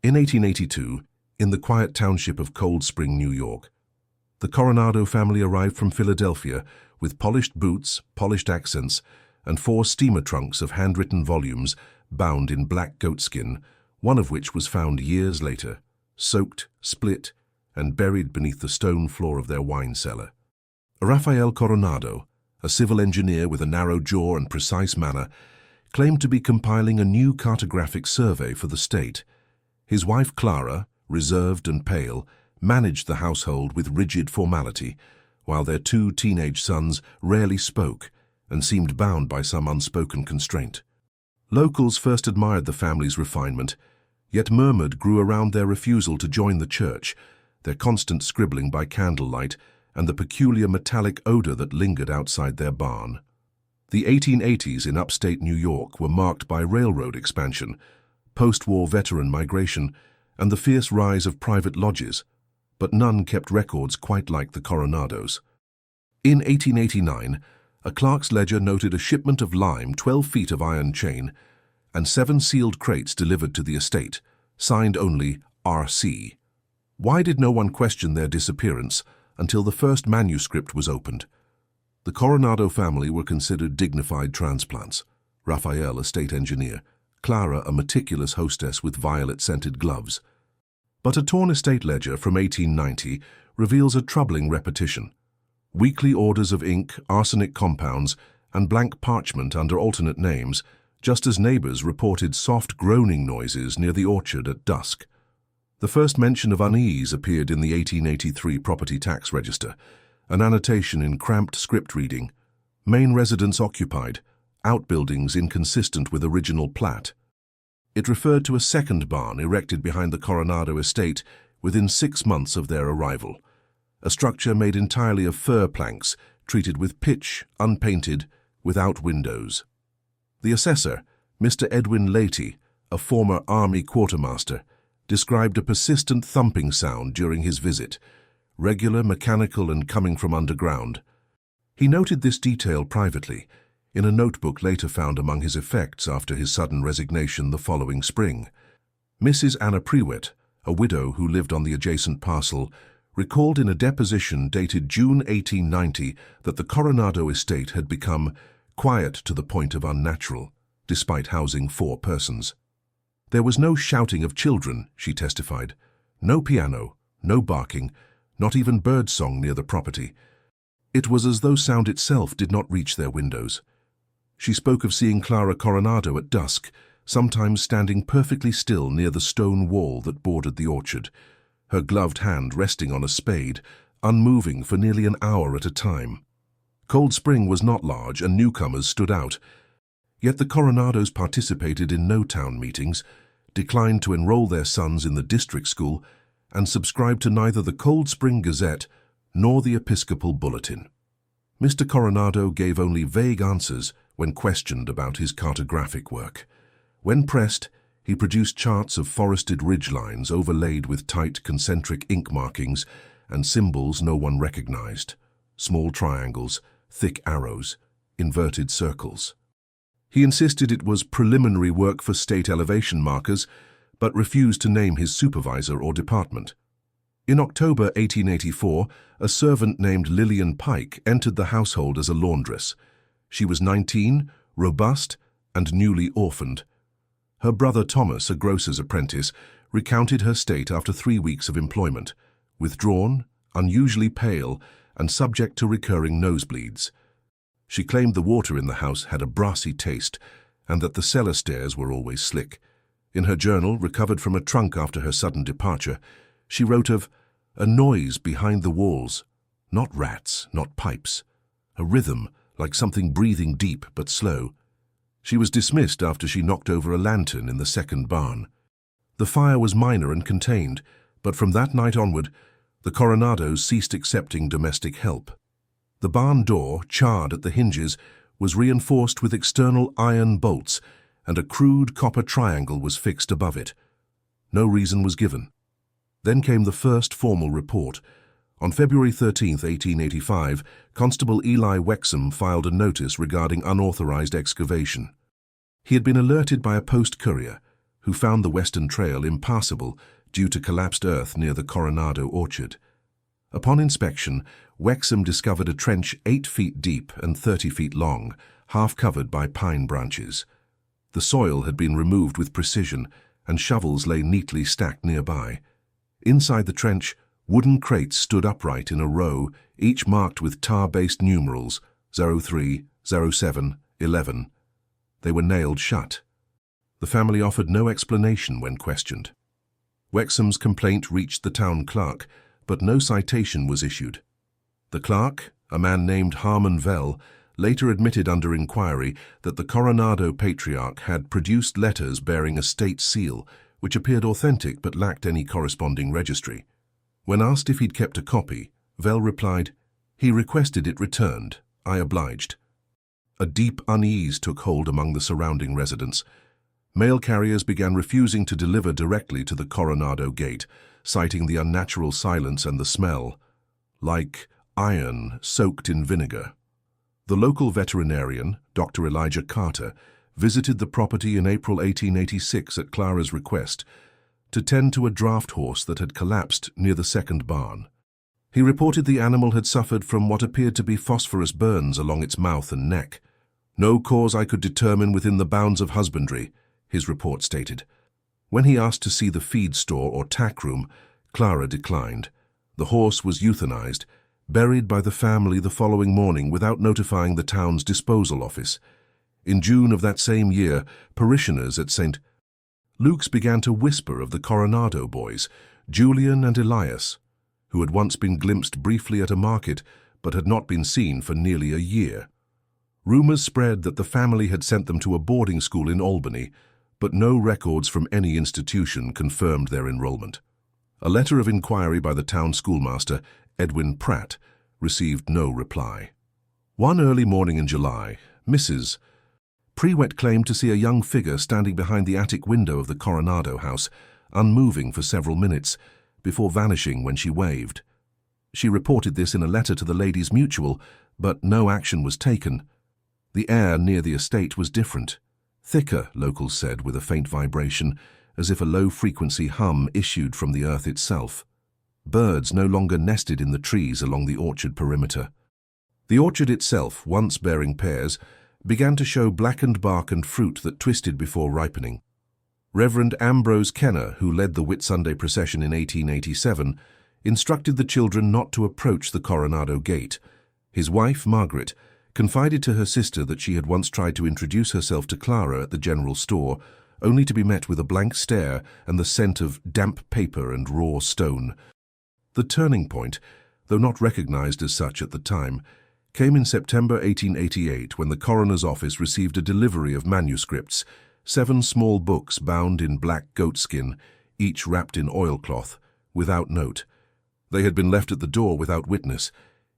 In 1882, in the quiet township of Cold Spring, New York, the Coronado family arrived from Philadelphia with polished boots, polished accents, and 4 steamer trunks of handwritten volumes bound in black goatskin, one of which was found years later, soaked, split, and buried beneath the stone floor of their wine cellar. Rafael Coronado, a civil engineer with a narrow jaw and precise manner, claimed to be compiling a new cartographic survey for the state. His wife Clara, reserved and pale, managed the household with rigid formality, while their 2 teenage sons rarely spoke and seemed bound by some unspoken constraint. Locals first admired the family's refinement, yet murmured grew around their refusal to join the church, their constant scribbling by candlelight, and the peculiar metallic odor that lingered outside their barn. The 1880s in upstate New York were marked by railroad expansion, post-war veteran migration, and the fierce rise of private lodges, but none kept records quite like the Coronados. In 1889, a clerk's ledger noted a shipment of lime, 12 feet of iron chain, and 7 sealed crates delivered to the estate, signed only R.C. Why did no one question their disappearance until the first manuscript was opened? The Coronado family were considered dignified transplants. Rafael, a state engineer, Clara, a meticulous hostess with violet-scented gloves. But a torn estate ledger from 1890 reveals a troubling repetition. Weekly orders of ink, arsenic compounds, and blank parchment under alternate names, just as neighbors reported soft groaning noises near the orchard at dusk. The first mention of unease appeared in the 1883 property tax register, an annotation in cramped script reading: main residence occupied, outbuildings inconsistent with original plat. It referred to a second barn erected behind the Coronado estate within 6 months of their arrival, a structure made entirely of fir planks, treated with pitch, unpainted, without windows. The assessor, Mr. Edwin Leahy, a former Army quartermaster, described a persistent thumping sound during his visit, regular, mechanical, and coming from underground. He noted this detail privately, in a notebook later found among his effects after his sudden resignation the following spring. Mrs. Anna Prewitt, a widow who lived on the adjacent parcel, recalled in a deposition dated June 1890 that the Coronado estate had become quiet to the point of unnatural, despite housing 4 persons. There was no shouting of children, she testified, no piano, no barking, not even birdsong near the property. It was as though sound itself did not reach their windows. She spoke of seeing Clara Coronado at dusk, sometimes standing perfectly still near the stone wall that bordered the orchard, her gloved hand resting on a spade, unmoving for nearly an hour at a time. Cold Spring was not large and newcomers stood out. Yet the Coronados participated in no town meetings, declined to enroll their sons in the district school, and subscribed to neither the Cold Spring Gazette nor the Episcopal Bulletin. Mr. Coronado gave only vague answers when questioned about his cartographic work. When pressed, he produced charts of forested ridgelines overlaid with tight concentric ink markings and symbols no one recognized: small triangles, thick arrows, inverted circles. He insisted it was preliminary work for state elevation markers, but refused to name his supervisor or department. In October 1884, a servant named Lillian Pike entered the household as a laundress. She was 19, robust, and newly orphaned. Her brother Thomas, a grocer's apprentice, recounted her state after 3 weeks of employment: withdrawn, unusually pale, and subject to recurring nosebleeds. She claimed the water in the house had a brassy taste, and that the cellar stairs were always slick. In her journal, recovered from a trunk after her sudden departure, she wrote of a noise behind the walls, not rats, not pipes, a rhythm like something breathing deep but slow. She was dismissed after she knocked over a lantern in the second barn. The fire was minor and contained, but from that night onward, the Coronados ceased accepting domestic help. The barn door, charred at the hinges, was reinforced with external iron bolts, and a crude copper triangle was fixed above it. No reason was given. Then came the first formal report. On February 13, 1885, Constable Eli Wexham filed a notice regarding unauthorized excavation. He had been alerted by a post courier, who found the western trail impassable due to collapsed earth near the Coronado orchard. Upon inspection, Wexham discovered a trench 8 feet deep and 30 feet long, half covered by pine branches. The soil had been removed with precision, and shovels lay neatly stacked nearby. Inside the trench, wooden crates stood upright in a row, each marked with tar-based numerals 03, 07, 11. They were nailed shut. The family offered no explanation when questioned. Wexham's complaint reached the town clerk, but no citation was issued. The clerk, a man named Harmon Vell, later admitted under inquiry that the Coronado patriarch had produced letters bearing a state seal, which appeared authentic but lacked any corresponding registry. When asked if he'd kept a copy, Vell replied, "He requested it returned. I obliged." A deep unease took hold among the surrounding residents. Mail carriers began refusing to deliver directly to the Coronado gate, citing the unnatural silence and the smell, like iron soaked in vinegar. The local veterinarian, Dr. Elijah Carter, visited the property in April 1886 at Clara's request to tend to a draft horse that had collapsed near the second barn. He reported the animal had suffered from what appeared to be phosphorus burns along its mouth and neck. "No cause I could determine within the bounds of husbandry," his report stated. When he asked to see the feed store or tack room, Clara declined. The horse was euthanized, buried by the family the following morning without notifying the town's disposal office. In June of that same year, parishioners at St. Luke's began to whisper of the Coronado boys, Julian and Elias, who had once been glimpsed briefly at a market but had not been seen for nearly a year. Rumors spread that the family had sent them to a boarding school in Albany, but no records from any institution confirmed their enrollment. A letter of inquiry by the town schoolmaster, Edwin Pratt, received no reply. One early morning in July, Mrs. Prewett claimed to see a young figure standing behind the attic window of the Coronado house, unmoving for several minutes, before vanishing when she waved. She reported this in a letter to the Ladies' Mutual, but no action was taken. The air near the estate was different. Thicker, locals said with a faint vibration, as if a low-frequency hum issued from the earth itself. Birds no longer nested in the trees along the orchard perimeter. The orchard itself, once bearing pears, began to show blackened bark and fruit that twisted before ripening. Reverend Ambrose Kenner, who led the Whitsunday procession in 1887, instructed the children not to approach the Coronado gate. His wife, Margaret, confided to her sister that she had once tried to introduce herself to Clara at the general store, only to be met with a blank stare and the scent of damp paper and raw stone. The turning point, though not recognized as such at the time, came in September 1888 when the coroner's office received a delivery of manuscripts, 7 small books bound in black goatskin, each wrapped in oilcloth, without note. They had been left at the door without witness.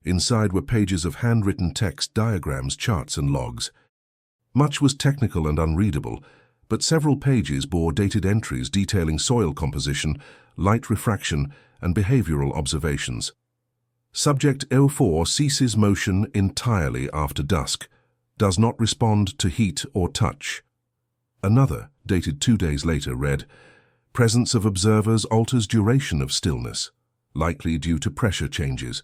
Inside were pages of handwritten text, diagrams, charts, and logs. Much was technical and unreadable, but several pages bore dated entries detailing soil composition, light refraction, and behavioral observations. Subject 04 ceases motion entirely after dusk, does not respond to heat or touch. Another, dated 2 days later, read, "Presence of observers alters duration of stillness, likely due to pressure changes."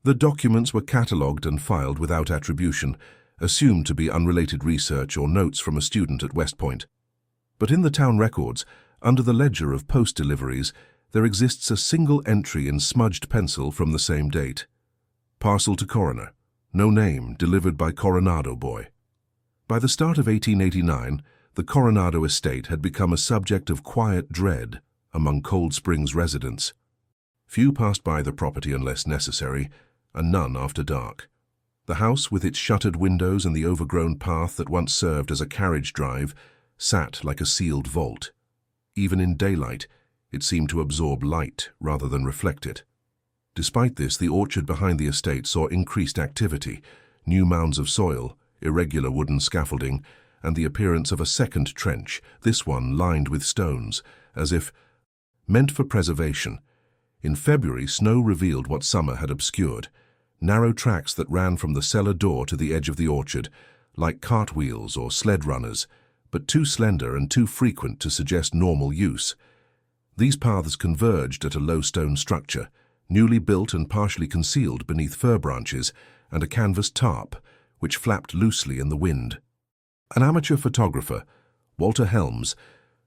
The documents were catalogued and filed without attribution, assumed to be unrelated research or notes from a student at West Point. But in the town records, under the ledger of post deliveries, there exists a single entry in smudged pencil from the same date. Parcel to coroner. No name, delivered by Coronado boy. By the start of 1889, the Coronado estate had become a subject of quiet dread among Cold Springs residents. Few passed by the property unless necessary, and none after dark. The house, with its shuttered windows and the overgrown path that once served as a carriage drive, sat like a sealed vault. Even in daylight, it seemed to absorb light rather than reflect it. Despite this, the orchard behind the estate saw increased activity, new mounds of soil, irregular wooden scaffolding, and the appearance of a second trench, this one lined with stones, as if meant for preservation. In February, snow revealed what summer had obscured, narrow tracks that ran from the cellar door to the edge of the orchard, like cartwheels or sled runners, but too slender and too frequent to suggest normal use. These paths converged at a low stone structure, newly built and partially concealed beneath fir branches and a canvas tarp, which flapped loosely in the wind. An amateur photographer, Walter Helms,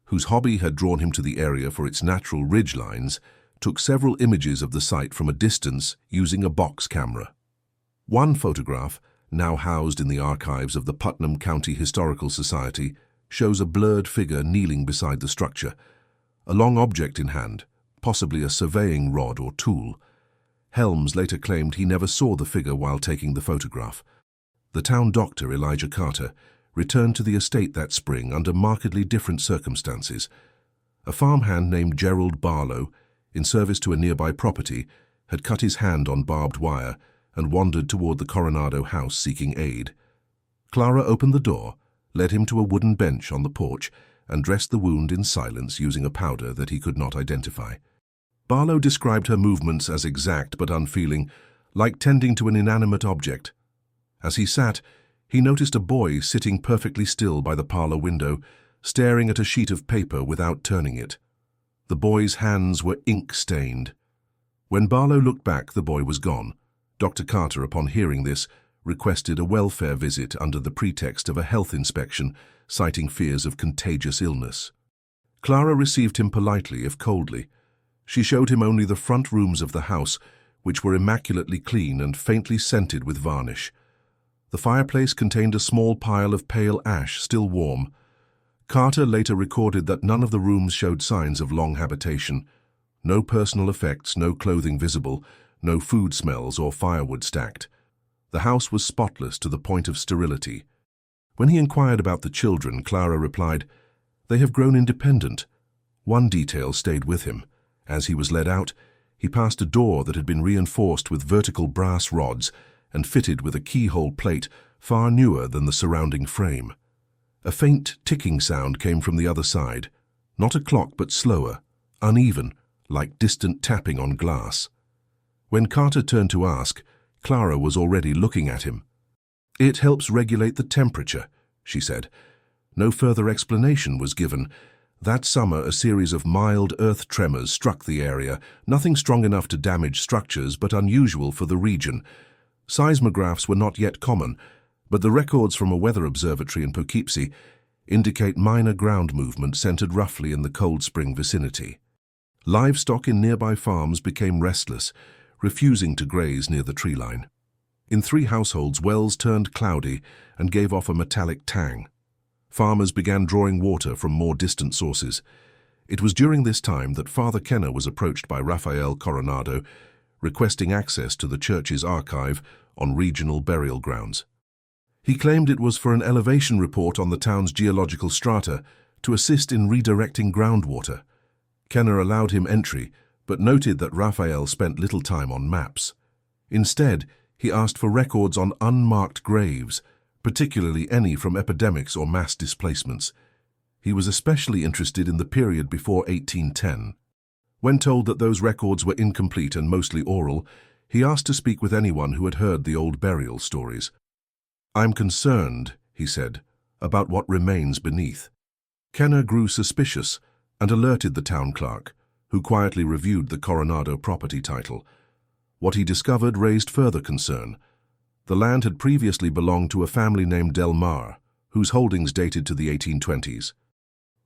whose hobby had drawn him to the area for its natural ridgelines, took several images of the site from a distance using a box camera. One photograph, now housed in the archives of the Putnam County Historical Society, shows a blurred figure kneeling beside the structure, a long object in hand, possibly a surveying rod or tool. Helms later claimed he never saw the figure while taking the photograph. The town doctor, Elijah Carter, returned to the estate that spring under markedly different circumstances. A farmhand named Gerald Barlow, in service to a nearby property, had cut his hand on barbed wire and wandered toward the Coronado house seeking aid. Clara opened the door, led him to a wooden bench on the porch, and dressed the wound in silence using a powder that he could not identify. Barlow described her movements as exact but unfeeling, like tending to an inanimate object. As he sat, he noticed a boy sitting perfectly still by the parlor window, staring at a sheet of paper without turning it. The boy's hands were ink-stained. When Barlow looked back, the boy was gone. Dr. Carter, upon hearing this, requested a welfare visit under the pretext of a health inspection, citing fears of contagious illness. Clara received him politely, if coldly. She showed him only the front rooms of the house, which were immaculately clean and faintly scented with varnish. The fireplace contained a small pile of pale ash, still warm. Carter later recorded that none of the rooms showed signs of long habitation. No personal effects, no clothing visible, no food smells or firewood stacked. The house was spotless to the point of sterility. When he inquired about the children, Clara replied, "They have grown independent." One detail stayed with him. As he was led out, he passed a door that had been reinforced with vertical brass rods and fitted with a keyhole plate far newer than the surrounding frame. A faint ticking sound came from the other side, not a clock but slower, uneven, like distant tapping on glass. When Carter turned to ask, Clara was already looking at him. "It helps regulate the temperature," she said. No further explanation was given. That summer, a series of mild earth tremors struck the area, nothing strong enough to damage structures but unusual for the region. Seismographs were not yet common, but the records from a weather observatory in Poughkeepsie indicate minor ground movement centered roughly in the Cold Spring vicinity. Livestock in nearby farms became restless, refusing to graze near the tree line. In 3 households, wells turned cloudy and gave off a metallic tang. Farmers began drawing water from more distant sources. It was during this time that Father Kenner was approached by Raphael Coronado, requesting access to the church's archive on regional burial grounds. He claimed it was for an elevation report on the town's geological strata to assist in redirecting groundwater. Kenner allowed him entry, but noted that Raphael spent little time on maps. Instead, he asked for records on unmarked graves, particularly any from epidemics or mass displacements. He was especially interested in the period before 1810. When told that those records were incomplete and mostly oral, he asked to speak with anyone who had heard the old burial stories. "I'm concerned," he said, "about what remains beneath." Kenner grew suspicious and alerted the town clerk, who quietly reviewed the Coronado property title. What he discovered raised further concern. The land had previously belonged to a family named Delmar, whose holdings dated to the 1820s.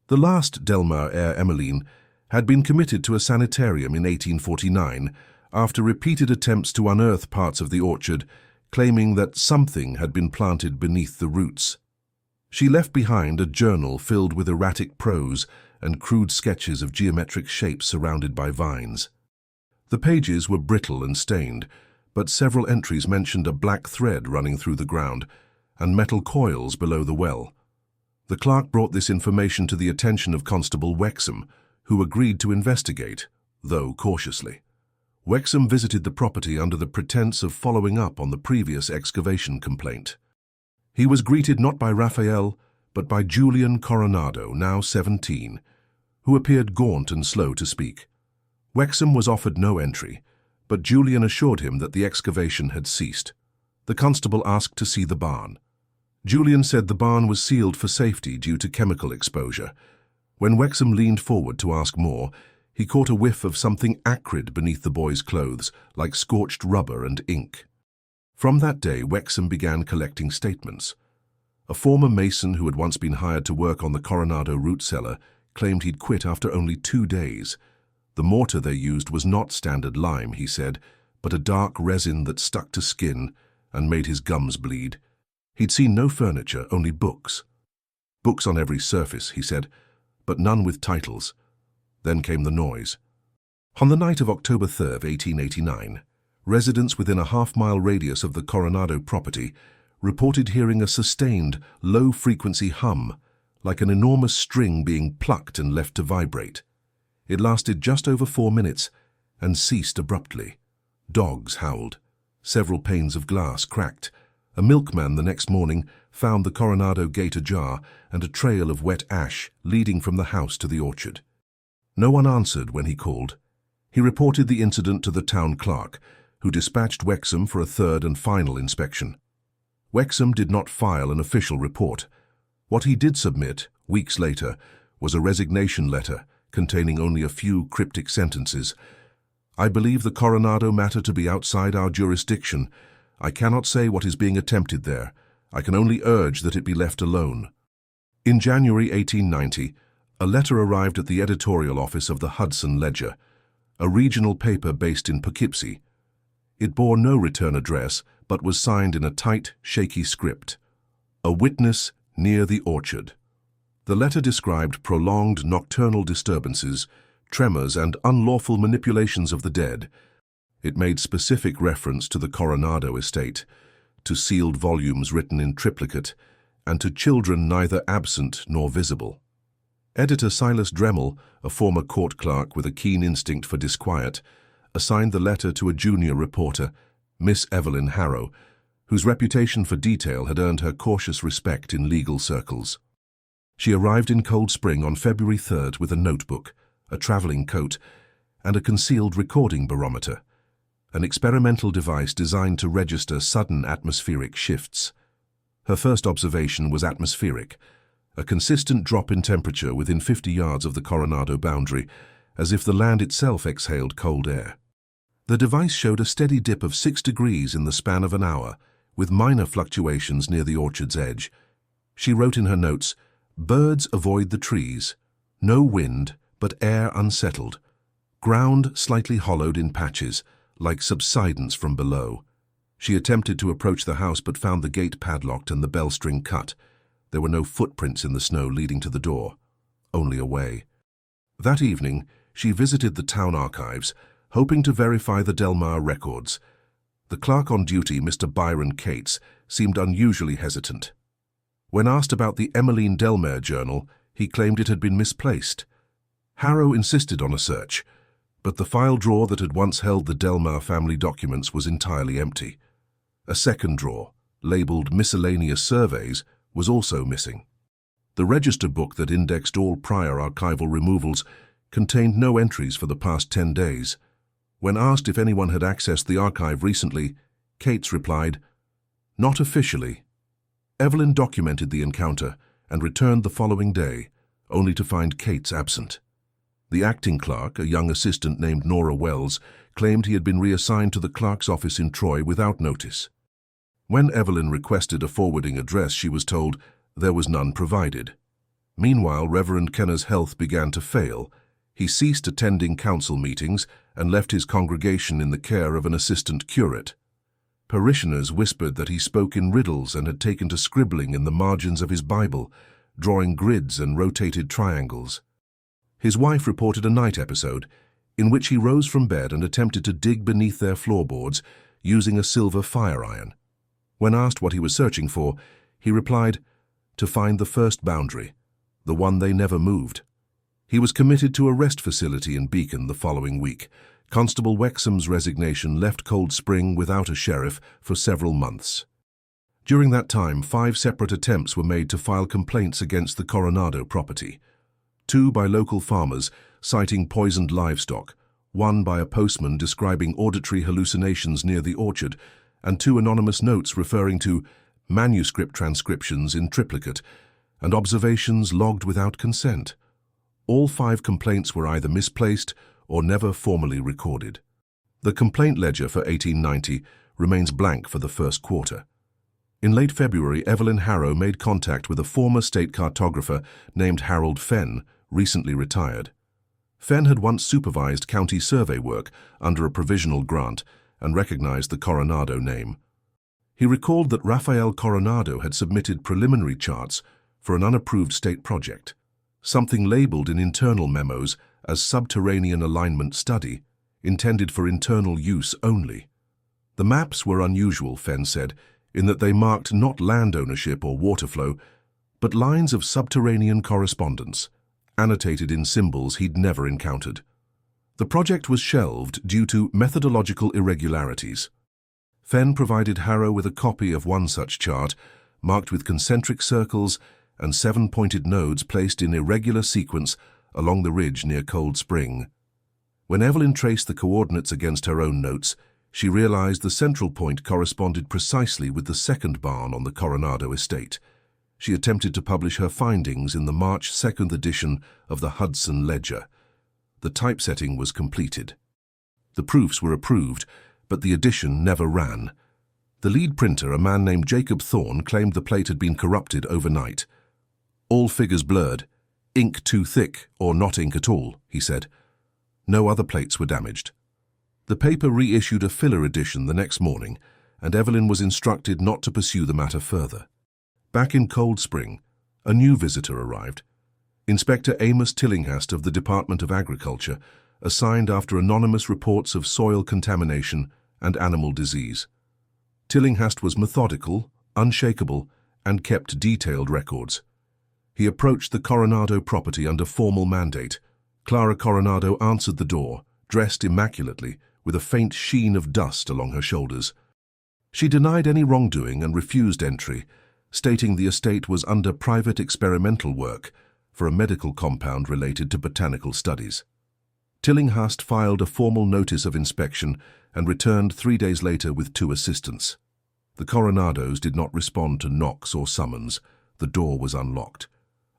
The last Delmar heir, Emmeline, had been committed to a sanitarium in 1849 after repeated attempts to unearth parts of the orchard, claiming that something had been planted beneath the roots. She left behind a journal filled with erratic prose and crude sketches of geometric shapes surrounded by vines. The pages were brittle and stained, but several entries mentioned a black thread running through the ground and metal coils below the well. The clerk brought this information to the attention of Constable Wexham, who agreed to investigate, though cautiously. Wexham visited the property under the pretense of following up on the previous excavation complaint. He was greeted not by Raphael, but by Julian Coronado, now 17, who appeared gaunt and slow to speak. Wexham was offered no entry, but Julian assured him that the excavation had ceased. The constable asked to see the barn. Julian said the barn was sealed for safety due to chemical exposure. When Wexham leaned forward to ask more, he caught a whiff of something acrid beneath the boy's clothes, like scorched rubber and ink. From that day, Wexham began collecting statements. A former mason who had once been hired to work on the Coronado root cellar claimed he'd quit after only 2 days. The mortar they used was not standard lime, he said, but a dark resin that stuck to skin and made his gums bleed. He'd seen no furniture, only books. Books on every surface, he said, but none with titles. Then came the noise. On the night of October 3rd, 1889, residents within a half-mile radius of the Coronado property reported hearing a sustained, low-frequency hum, like an enormous string being plucked and left to vibrate. It lasted just over 4 minutes and ceased abruptly. Dogs howled. Several panes of glass cracked. A milkman the next morning found the Coronado gate ajar and a trail of wet ash leading from the house to the orchard. No one answered when he called. He reported the incident to the town clerk, who dispatched Wexham for a third and final inspection. Wexham did not file an official report. What he did submit, weeks later, was a resignation letter containing only a few cryptic sentences. "I believe the Coronado matter to be outside our jurisdiction. I cannot say what is being attempted there. I can only urge that it be left alone." In January 1890, a letter arrived at the editorial office of the Hudson Ledger, a regional paper based in Poughkeepsie. It bore no return address, but was signed in a tight, shaky script. "A witness near the orchard." The letter described prolonged nocturnal disturbances, tremors, and unlawful manipulations of the dead. It made specific reference to the Coronado estate, to sealed volumes written in triplicate, and to children neither absent nor visible. Editor Silas Dremel, a former court clerk with a keen instinct for disquiet, assigned the letter to a junior reporter, Miss Evelyn Harrow, whose reputation for detail had earned her cautious respect in legal circles. She arrived in Cold Spring on February 3rd with a notebook, a traveling coat, and a concealed recording barometer, an experimental device designed to register sudden atmospheric shifts. Her first observation was atmospheric, a consistent drop in temperature within 50 yards of the Coronado boundary, as if the land itself exhaled cold air. The device showed a steady dip of 6 degrees in the span of an hour, with minor fluctuations near the orchard's edge. She wrote in her notes, "Birds avoid the trees. No wind, but air unsettled. Ground slightly hollowed in patches, like subsidence from below." She attempted to approach the house but found the gate padlocked and the bell string cut. There were no footprints in the snow leading to the door, only a way. That evening, she visited the town archives, hoping to verify the Delmar records. The clerk on duty, Mr. Byron Cates, seemed unusually hesitant. When asked about the Emmeline Delmar journal, he claimed it had been misplaced. Harrow insisted on a search, but the file drawer that had once held the Delmar family documents was entirely empty. A second drawer, labeled Miscellaneous Surveys, was also missing. The register book that indexed all prior archival removals contained no entries for the past 10 days. When asked if anyone had accessed the archive recently, Cates replied, "Not officially." Evelyn documented the encounter and returned the following day, only to find Cates absent. The acting clerk, a young assistant named Nora Wells, claimed he had been reassigned to the clerk's office in Troy without notice. When Evelyn requested a forwarding address, she was told there was none provided. Meanwhile, Reverend Kenner's health began to fail. He ceased attending council meetings and left his congregation in the care of an assistant curate. Parishioners whispered that he spoke in riddles and had taken to scribbling in the margins of his Bible, drawing grids and rotated triangles. His wife reported a night episode in which he rose from bed and attempted to dig beneath their floorboards using a silver fire iron. When asked what he was searching for, he replied, "To find the first boundary, the one they never moved." He was committed to a rest facility in Beacon the following week. Constable Wexham's resignation left Cold Spring without a sheriff for several months. During that time, 5 separate attempts were made to file complaints against the Coronado property. 2 by local farmers citing poisoned livestock, 1 by a postman describing auditory hallucinations near the orchard, and 2 anonymous notes referring to manuscript transcriptions in triplicate, and observations logged without consent. All 5 complaints were either misplaced or never formally recorded. The complaint ledger for 1890 remains blank for the first quarter. In late February, Evelyn Harrow made contact with a former state cartographer named Harold Fenn, recently retired. Fenn had once supervised county survey work under a provisional grant and recognized the Coronado name. He recalled that Rafael Coronado had submitted preliminary charts for an unapproved state project, something labeled in internal memos as subterranean alignment study, intended for internal use only. The maps were unusual, Fenn said, in that they marked not land ownership or water flow, but lines of subterranean correspondence, annotated in symbols he'd never encountered. The project was shelved due to methodological irregularities. Fenn provided Harrow with a copy of one such chart, marked with concentric circles and 7-pointed nodes placed in irregular sequence along the ridge near Cold Spring. When Evelyn traced the coordinates against her own notes, she realized the central point corresponded precisely with the second barn on the Coronado estate. She attempted to publish her findings in the March 2nd edition of the Hudson Ledger. The typesetting was completed. The proofs were approved, but the edition never ran. The lead printer, a man named Jacob Thorne, claimed the plate had been corrupted overnight. "All figures blurred. Ink too thick, or not ink at all," he said. No other plates were damaged. The paper reissued a filler edition the next morning, and Evelyn was instructed not to pursue the matter further. Back in Cold Spring, a new visitor arrived. Inspector Amos Tillinghast of the Department of Agriculture, assigned after anonymous reports of soil contamination and animal disease. Tillinghast was methodical, unshakable, and kept detailed records. He approached the Coronado property under formal mandate. Clara Coronado answered the door, dressed immaculately, with a faint sheen of dust along her shoulders. She denied any wrongdoing and refused entry, stating the estate was under private experimental work for a medical compound related to botanical studies. Tillinghast filed a formal notice of inspection and returned 3 days later with 2 assistants. The Coronados did not respond to knocks or summons. The door was unlocked.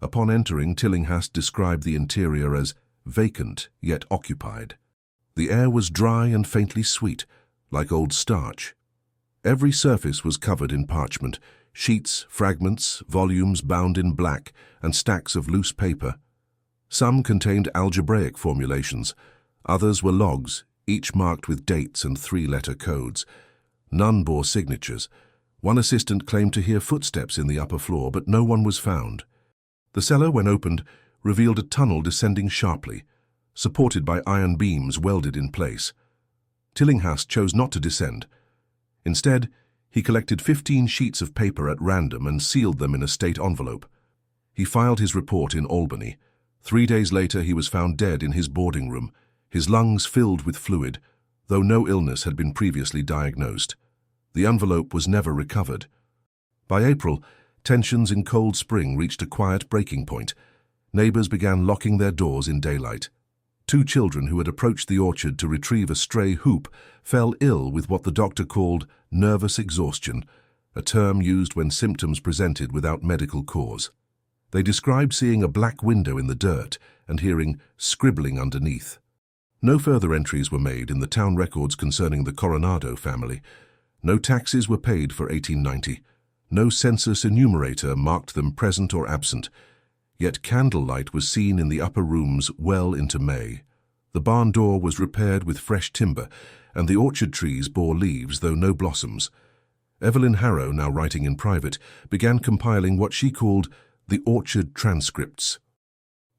Upon entering, Tillinghast described the interior as vacant yet occupied. The air was dry and faintly sweet, like old starch. Every surface was covered in parchment, sheets, fragments, volumes bound in black, and stacks of loose paper. Some contained algebraic formulations. Others were logs, each marked with dates and 3-letter codes. None bore signatures. One assistant claimed to hear footsteps in the upper floor, but no one was found. The cellar, when opened, revealed a tunnel descending sharply, supported by iron beams welded in place. Tillinghast chose not to descend. Instead, he collected 15 sheets of paper at random and sealed them in a state envelope. He filed his report in Albany. 3 days later, he was found dead in his boarding room, his lungs filled with fluid, though no illness had been previously diagnosed. The envelope was never recovered. By April, tensions in Cold Spring reached a quiet breaking point. Neighbors began locking their doors in daylight. 2 children who had approached the orchard to retrieve a stray hoop fell ill with what the doctor called nervous exhaustion, a term used when symptoms presented without medical cause. They described seeing a black window in the dirt and hearing scribbling underneath. No further entries were made in the town records concerning the Coronado family. No taxes were paid for 1890. No census enumerator marked them present or absent. Yet candlelight was seen in the upper rooms well into May. The barn door was repaired with fresh timber, and the orchard trees bore leaves, though no blossoms. Evelyn Harrow, now writing in private, began compiling what she called the orchard transcripts.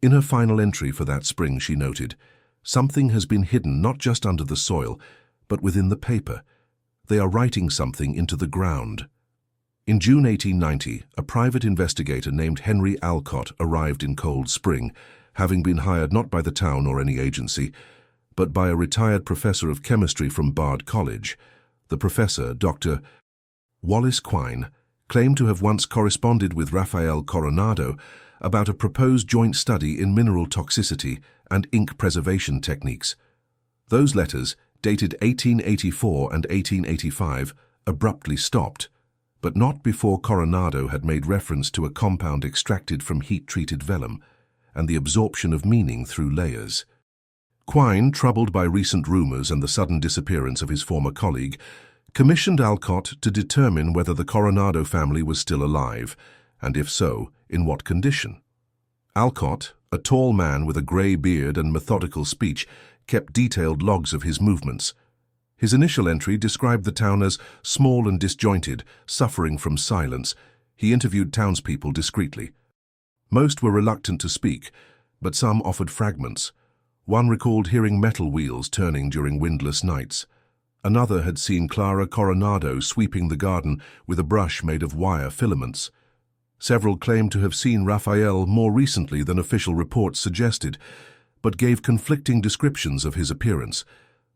In her final entry for that spring, she noted, "Something has been hidden not just under the soil, but within the paper. They are writing something into the ground." In June 1890, a private investigator named Henry Alcott arrived in Cold Spring, having been hired not by the town or any agency, but by a retired professor of chemistry from Bard College. The professor, Dr. Wallace Quine, claimed to have once corresponded with Rafael Coronado about a proposed joint study in mineral toxicity and ink preservation techniques. Those letters, dated 1884 and 1885, abruptly stopped. but not before Coronado had made reference to a compound extracted from heat-treated vellum and the absorption of meaning through layers. Quine, troubled by recent rumors and the sudden disappearance of his former colleague, commissioned Alcott to determine whether the Coronado family was still alive, and if so, in what condition. Alcott, a tall man with a grey beard and methodical speech, kept detailed logs of his movements. His initial entry described the town as small and disjointed, suffering from silence. He interviewed townspeople discreetly. Most were reluctant to speak, but some offered fragments. One recalled hearing metal wheels turning during windless nights. Another had seen Clara Coronado sweeping the garden with a brush made of wire filaments. Several claimed to have seen Raphael more recently than official reports suggested, but gave conflicting descriptions of his appearance.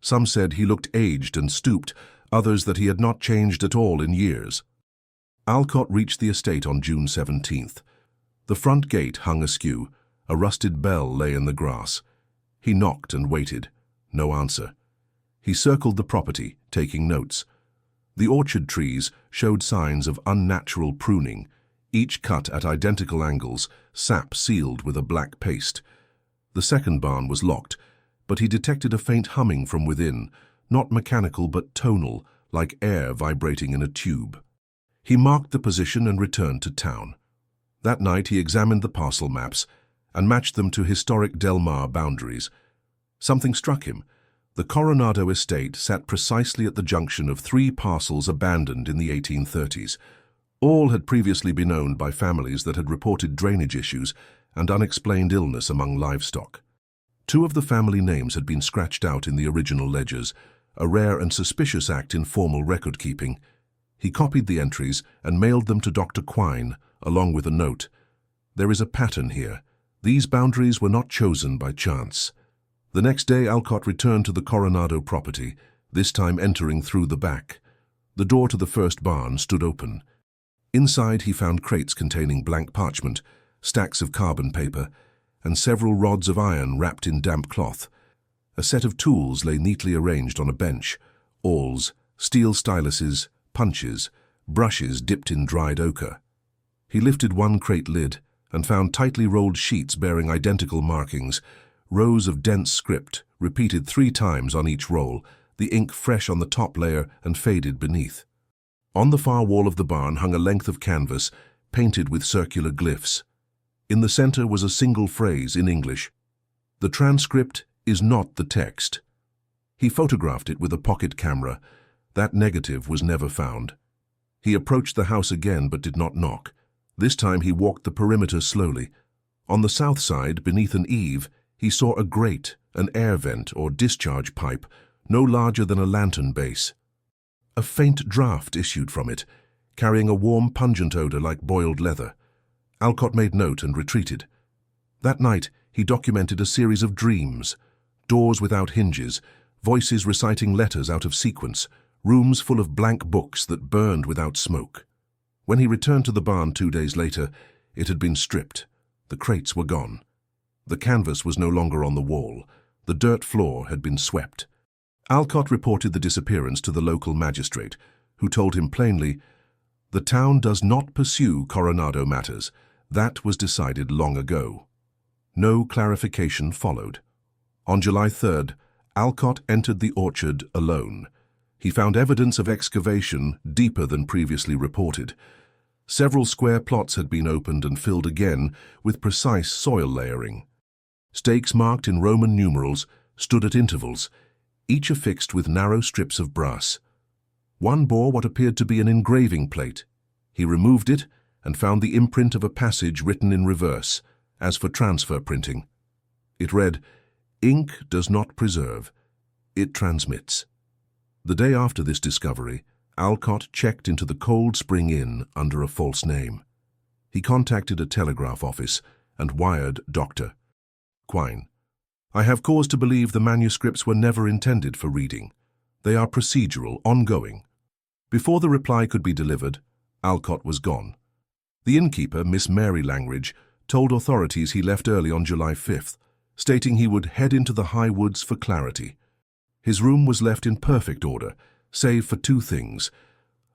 Some said he looked aged and stooped, others that he had not changed at all in years. Alcott reached the estate on June 17th. The front gate hung askew. A rusted bell lay in the grass. He knocked and waited. No answer. He circled the property, taking notes. The orchard trees showed signs of unnatural pruning, each cut at identical angles, sap sealed with a black paste. The second barn was locked, but he detected a faint humming from within, not mechanical but tonal, like air vibrating in a tube. He marked the position and returned to town. That night he examined the parcel maps and matched them to historic Del Mar boundaries. Something struck him. The Coronado estate sat precisely at the junction of three parcels abandoned in the 1830s. All had previously been owned by families that had reported drainage issues and unexplained illness among livestock. Two of the family names had been scratched out in the original ledgers, a rare and suspicious act in formal record-keeping. He copied the entries and mailed them to Dr. Quine, along with a note. There is a pattern here. These boundaries were not chosen by chance. The next day Alcott returned to the Coronado property, this time entering through the back. The door to the first barn stood open. Inside he found crates containing blank parchment, stacks of carbon paper, and several rods of iron wrapped in damp cloth. A set of tools lay neatly arranged on a bench: awls, steel styluses, punches, brushes dipped in dried ochre. He lifted one crate lid and found tightly rolled sheets bearing identical markings, rows of dense script, repeated 3 times on each roll, the ink fresh on the top layer and faded beneath. On the far wall of the barn hung a length of canvas, painted with circular glyphs. In the center was a single phrase in English: "The transcript is not the text." He photographed it with a pocket camera. That negative was never found. He approached the house again but did not knock. This time he walked the perimeter slowly. On the south side, beneath an eave, he saw a grate, an air vent or discharge pipe, no larger than a lantern base. A faint draught issued from it, carrying a warm, pungent odor like boiled leather. Alcott made note and retreated. That night he documented a series of dreams: doors without hinges, voices reciting letters out of sequence, rooms full of blank books that burned without smoke. When he returned to the barn 2 days later, it had been stripped. The crates were gone. The canvas was no longer on the wall. The dirt floor had been swept. Alcott reported the disappearance to the local magistrate, who told him plainly, "The town does not pursue Coronado matters. That was decided long ago." No clarification followed. On July 3rd, Alcott entered the orchard alone. He found evidence of excavation deeper than previously reported. Several square plots had been opened and filled again with precise soil layering. Stakes marked in Roman numerals stood at intervals, each affixed with narrow strips of brass. One bore what appeared to be an engraving plate. He removed it and found the imprint of a passage written in reverse, as for transfer printing. It read, "Ink does not preserve, it transmits." The day after this discovery, Alcott checked into the Cold Spring Inn under a false name. He contacted a telegraph office and wired Dr. Quine. "I have cause to believe the manuscripts were never intended for reading. They are procedural, ongoing." Before the reply could be delivered, Alcott was gone. The innkeeper, Miss Mary Langridge, told authorities he left early on July 5th, stating he would head into the high woods for clarity. His room was left in perfect order, save for 2 things: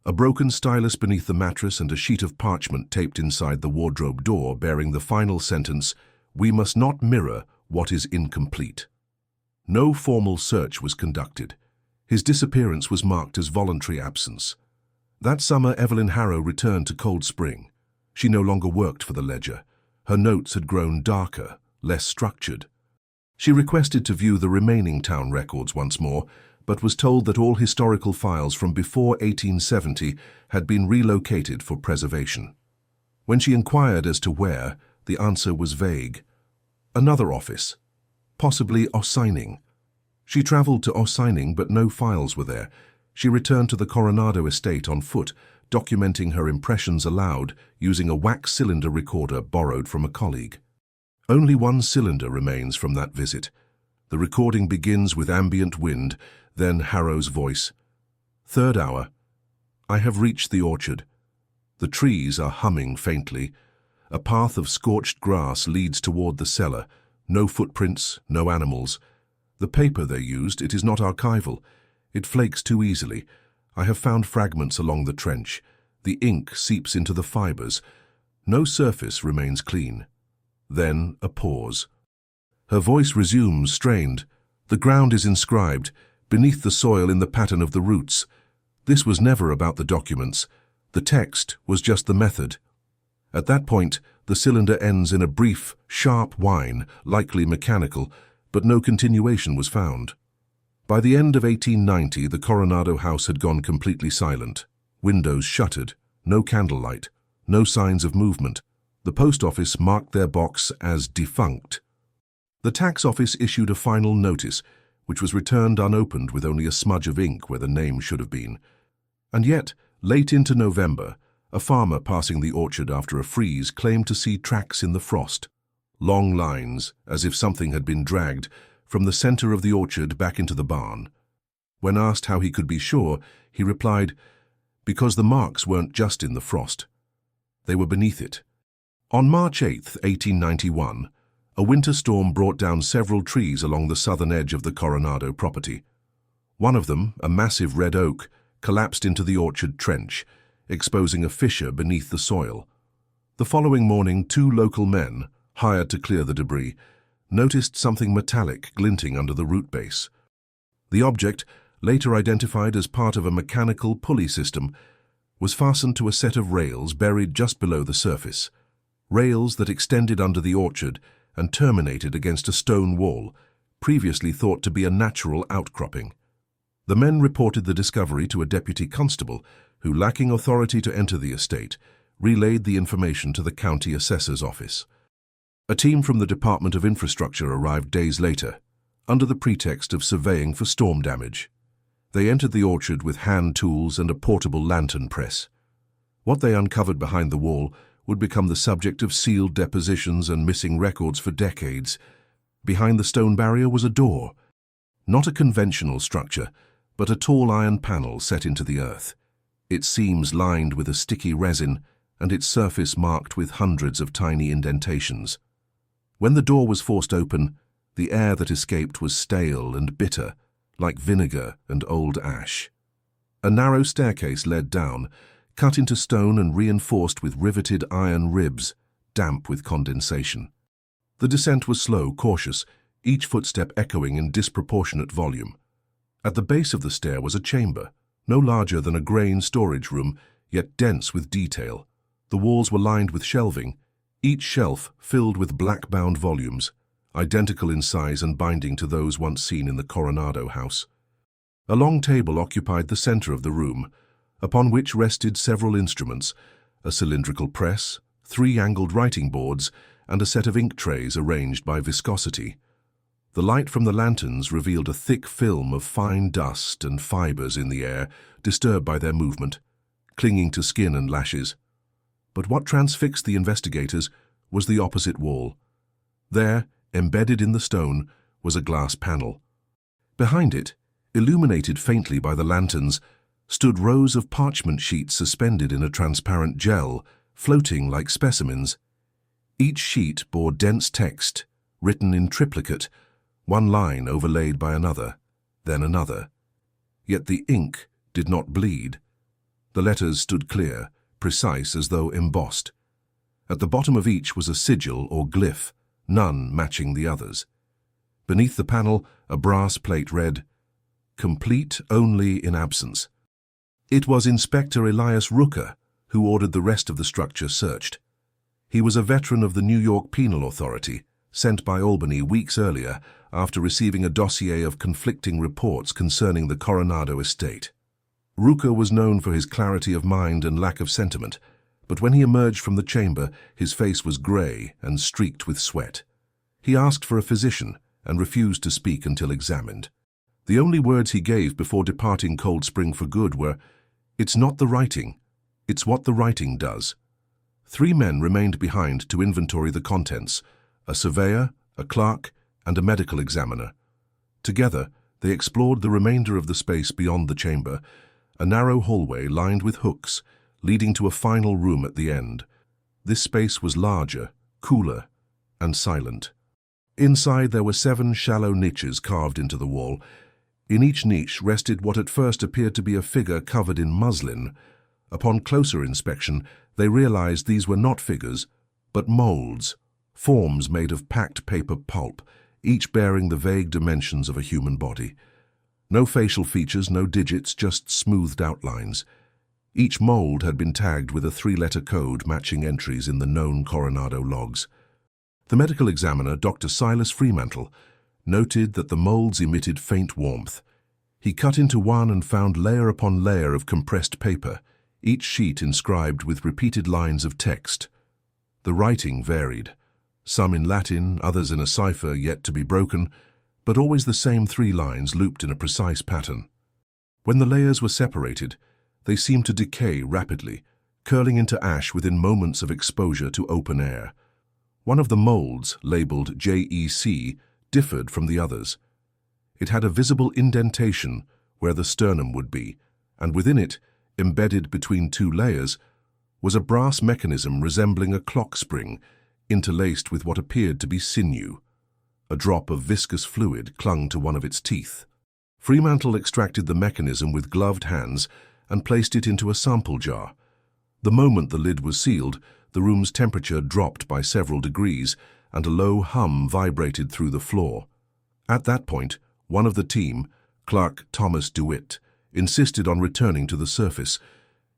A broken stylus beneath the mattress and a sheet of parchment taped inside the wardrobe door bearing the final sentence, "We must not mirror what is incomplete." No formal search was conducted. His disappearance was marked as voluntary absence. That summer, Evelyn Harrow returned to Cold Spring. She no longer worked for the Ledger. Her notes had grown darker, less structured. She requested to view the remaining town records once more, but was told that all historical files from before 1870 had been relocated for preservation. When she inquired as to where, the answer was vague. Another office, possibly Ossining. She traveled to Ossining, but no files were there. She returned to the Coronado estate on foot, documenting her impressions aloud using a wax cylinder recorder borrowed from a colleague. Only one cylinder remains from that visit. The recording begins with ambient wind, then Harrow's voice. "Third hour. I have reached the orchard. The trees are humming faintly. A path of scorched grass leads toward the cellar. No footprints, no animals. The paper they used, it is not archival. It flakes too easily. I have found fragments along the trench. The ink seeps into the fibers. No surface remains clean." Then a pause. Her voice resumes, strained. "The ground is inscribed, beneath the soil in the pattern of the roots. This was never about the documents. The text was just the method." At that point, the cylinder ends in a brief, sharp whine, likely mechanical, but no continuation was found. By the end of 1890, the Coronado house had gone completely silent. Windows shuttered, no candlelight, no signs of movement. The post office marked their box as defunct. The tax office issued a final notice, which was returned unopened with only a smudge of ink where the name should have been. And yet, late into November, a farmer passing the orchard after a freeze claimed to see tracks in the frost. Long lines, as if something had been dragged from the center of the orchard back into the barn. When asked how he could be sure, he replied, "Because the marks weren't just in the frost. They were beneath it." On March 8, 1891, a winter storm brought down several trees along the southern edge of the Coronado property. One of them, a massive red oak, collapsed into the orchard trench, exposing a fissure beneath the soil. The following morning, 2 local men, hired to clear the debris, noticed something metallic glinting under the root base. The object, later identified as part of a mechanical pulley system, was fastened to a set of rails buried just below the surface. Rails that extended under the orchard and terminated against a stone wall, previously thought to be a natural outcropping. The men reported the discovery to a deputy constable, who, lacking authority to enter the estate, relayed the information to the county assessor's office. A team from the Department of Infrastructure arrived days later, under the pretext of surveying for storm damage. They entered the orchard with hand tools and a portable lantern press. What they uncovered behind the wall would become the subject of sealed depositions and missing records for decades. Behind the stone barrier was a door, not a conventional structure, but a tall iron panel set into the earth, its seams lined with a sticky resin and its surface marked with hundreds of tiny indentations. When the door was forced open, the air that escaped was stale and bitter, like vinegar and old ash. A narrow staircase led down, cut into stone and reinforced with riveted iron ribs, damp with condensation. The descent was slow, cautious, each footstep echoing in disproportionate volume. At the base of the stair was a chamber, no larger than a grain storage room, yet dense with detail. The walls were lined with shelving, each shelf filled with black-bound volumes, identical in size and binding to those once seen in the Coronado house. A long table occupied the center of the room, upon which rested several instruments, a cylindrical press, 3 angled writing boards, and a set of ink trays arranged by viscosity. The light from the lanterns revealed a thick film of fine dust and fibers in the air, disturbed by their movement, clinging to skin and lashes. But what transfixed the investigators was the opposite wall. There, embedded in the stone, was a glass panel. Behind it, illuminated faintly by the lanterns, stood rows of parchment sheets suspended in a transparent gel, floating like specimens. Each sheet bore dense text, written in triplicate, one line overlaid by another, then another. Yet the ink did not bleed. The letters stood clear, precise as though embossed. At the bottom of each was a sigil or glyph, none matching the others. Beneath the panel, a brass plate read, "Complete only in absence." It was Inspector Elias Rooker who ordered the rest of the structure searched. He was a veteran of the New York Penal Authority, sent by Albany weeks earlier after receiving a dossier of conflicting reports concerning the Coronado estate. Rooker was known for his clarity of mind and lack of sentiment, but when he emerged from the chamber, his face was grey and streaked with sweat. He asked for a physician and refused to speak until examined. The only words he gave before departing Cold Spring for good were, "It's not the writing, it's what the writing does." 3 men remained behind to inventory the contents, a surveyor, a clerk, and a medical examiner. Together, they explored the remainder of the space beyond the chamber, a narrow hallway lined with hooks, leading to a final room at the end. This space was larger, cooler, and silent. Inside there were 7 shallow niches carved into the wall. In each niche rested what at first appeared to be a figure covered in muslin. Upon closer inspection, they realized these were not figures, but molds, forms made of packed paper pulp, each bearing the vague dimensions of a human body. No facial features, no digits, just smoothed outlines. Each mold had been tagged with a 3-letter code matching entries in the known Coronado logs. The medical examiner, Dr. Silas Fremantle, noted that the molds emitted faint warmth. He cut into one and found layer upon layer of compressed paper, each sheet inscribed with repeated lines of text. The writing varied, some in Latin, others in a cipher yet to be broken, but always the same 3 lines looped in a precise pattern. When the layers were separated, they seemed to decay rapidly, curling into ash within moments of exposure to open air. One of the molds, labeled JEC, differed from the others. It had a visible indentation where the sternum would be, and within it, embedded between 2 layers, was a brass mechanism resembling a clock spring, interlaced with what appeared to be sinew. A drop of viscous fluid clung to one of its teeth. Fremantle extracted the mechanism with gloved hands and placed it into a sample jar. The moment the lid was sealed, the room's temperature dropped by several degrees and a low hum vibrated through the floor. At that point, one of the team, Clerk Thomas DeWitt, insisted on returning to the surface.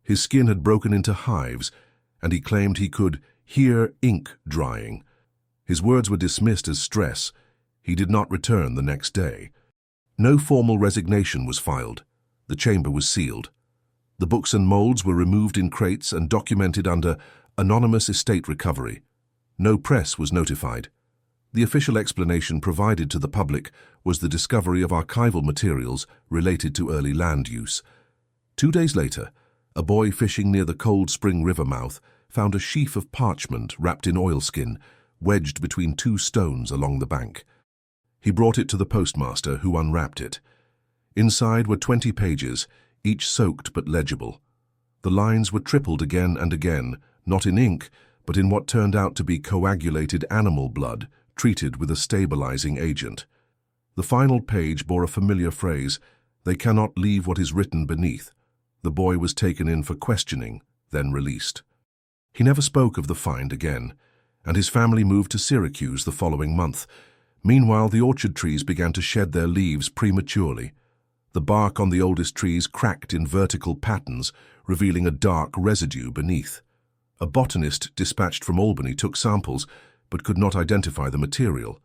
His skin had broken into hives, and he claimed he could hear ink drying. His words were dismissed as stress. He did not return the next day. No formal resignation was filed. The chamber was sealed. The books and molds were removed in crates and documented under anonymous estate recovery. No press was notified. The official explanation provided to the public was the discovery of archival materials related to early land use. 2 days later, a boy fishing near the Cold Spring River mouth found a sheaf of parchment wrapped in oilskin, wedged between 2 stones along the bank. He brought it to the postmaster, who unwrapped it. Inside were 20 pages, each soaked but legible. The lines were tripled again and again, not in ink, but in what turned out to be coagulated animal blood, treated with a stabilizing agent. The final page bore a familiar phrase, "They cannot leave what is written beneath." The boy was taken in for questioning, then released. He never spoke of the find again, and his family moved to Syracuse the following month. Meanwhile, the orchard trees began to shed their leaves prematurely. The bark on the oldest trees cracked in vertical patterns, revealing a dark residue beneath. A botanist dispatched from Albany took samples, but could not identify the material.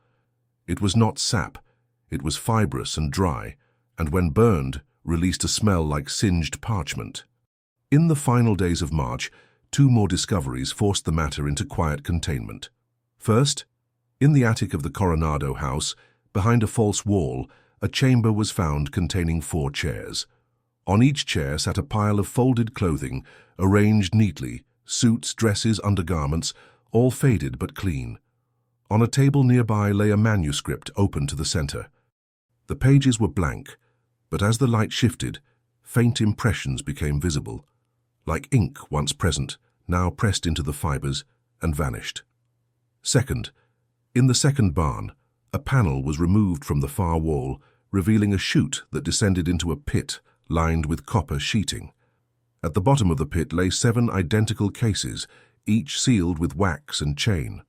It was not sap. It was fibrous and dry, and when burned, released a smell like singed parchment. In the final days of March, 2 more discoveries forced the matter into quiet containment. First, in the attic of the Coronado house, behind a false wall, a chamber was found containing 4 chairs. On each chair sat a pile of folded clothing, arranged neatly, suits, dresses, undergarments, all faded but clean. On a table nearby lay a manuscript open to the center. The pages were blank, but as the light shifted, faint impressions became visible, like ink once present, now pressed into the fibers and vanished. Second, in the second barn, a panel was removed from the far wall, revealing a chute that descended into a pit lined with copper sheeting. At the bottom of the pit lay 7 identical cases, each sealed with wax and chain.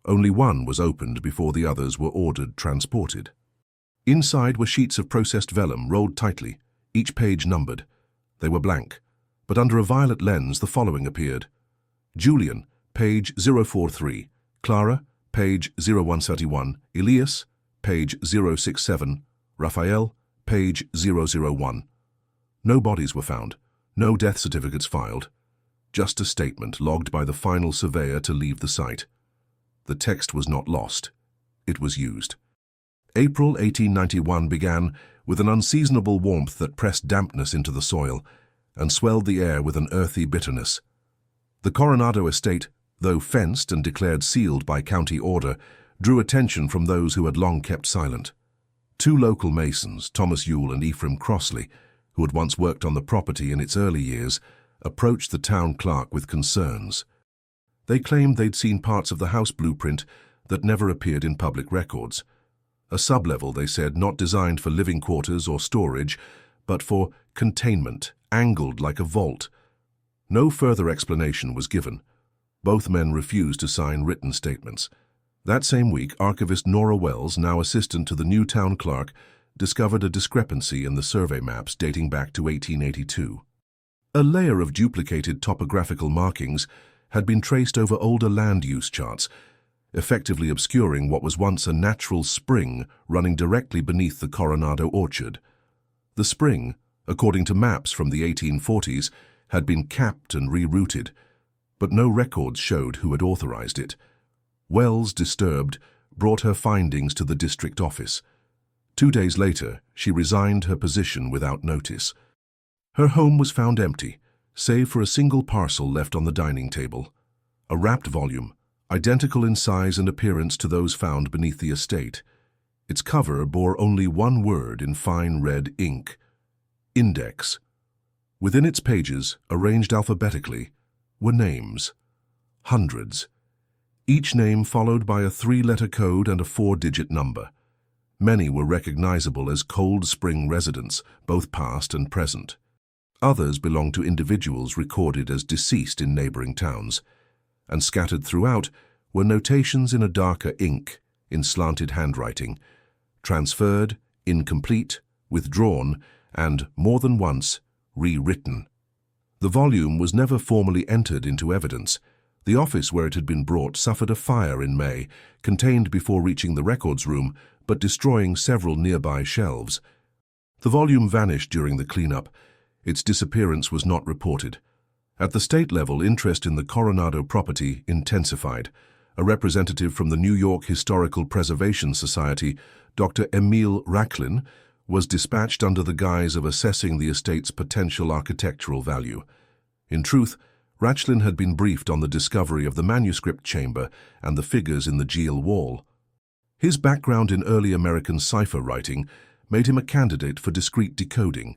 Only one was opened before the others were ordered transported. Inside were sheets of processed vellum rolled tightly, each page numbered. They were blank, but under a violet lens the following appeared. Julian, page 043, Clara, page 0131, Elias, page 067, Raphael, page 001. No bodies were found, no death certificates filed, just a statement logged by the final surveyor to leave the site. The text was not lost, it was used. April 1891 began with an unseasonable warmth that pressed dampness into the soil and swelled the air with an earthy bitterness. The Coronado estate, though fenced and declared sealed by county order, drew attention from those who had long kept silent. 2 local masons, Thomas Yule and Ephraim Crossley, who had once worked on the property in its early years, approached the town clerk with concerns. They claimed they'd seen parts of the house blueprint that never appeared in public records. A sublevel, they said, not designed for living quarters or storage, but for containment, angled like a vault. No further explanation was given. Both men refused to sign written statements. That same week, archivist Nora Wells, now assistant to the new town clerk, discovered a discrepancy in the survey maps dating back to 1882. A layer of duplicated topographical markings had been traced over older land use charts, effectively obscuring what was once a natural spring running directly beneath the Coronado orchard. The spring, according to maps from the 1840s, had been capped and rerouted, but no records showed who had authorized it. Wells, disturbed, brought her findings to the district office. 2 days later, she resigned her position without notice. Her home was found empty, save for a single parcel left on the dining table. A wrapped volume, identical in size and appearance to those found beneath the estate. Its cover bore only one word in fine red ink: Index. Within its pages, arranged alphabetically, were names. Hundreds. Each name followed by a 3-letter code and a 4-digit number. Many were recognizable as Cold Spring residents, both past and present. Others belonged to individuals recorded as deceased in neighboring towns. And scattered throughout were notations in a darker ink, in slanted handwriting, transferred, incomplete, withdrawn, and, more than once, rewritten. The volume was never formally entered into evidence. The office where it had been brought suffered a fire in May, contained before reaching the records room, but destroying several nearby shelves. The volume vanished during the cleanup. Its disappearance was not reported. At the state level, interest in the Coronado property intensified. A representative from the New York Historical Preservation Society, Dr. Emil Rachlin, was dispatched under the guise of assessing the estate's potential architectural value. In truth, Rachlin had been briefed on the discovery of the manuscript chamber and the figures in the Geel wall. His background in early American cipher writing made him a candidate for discreet decoding.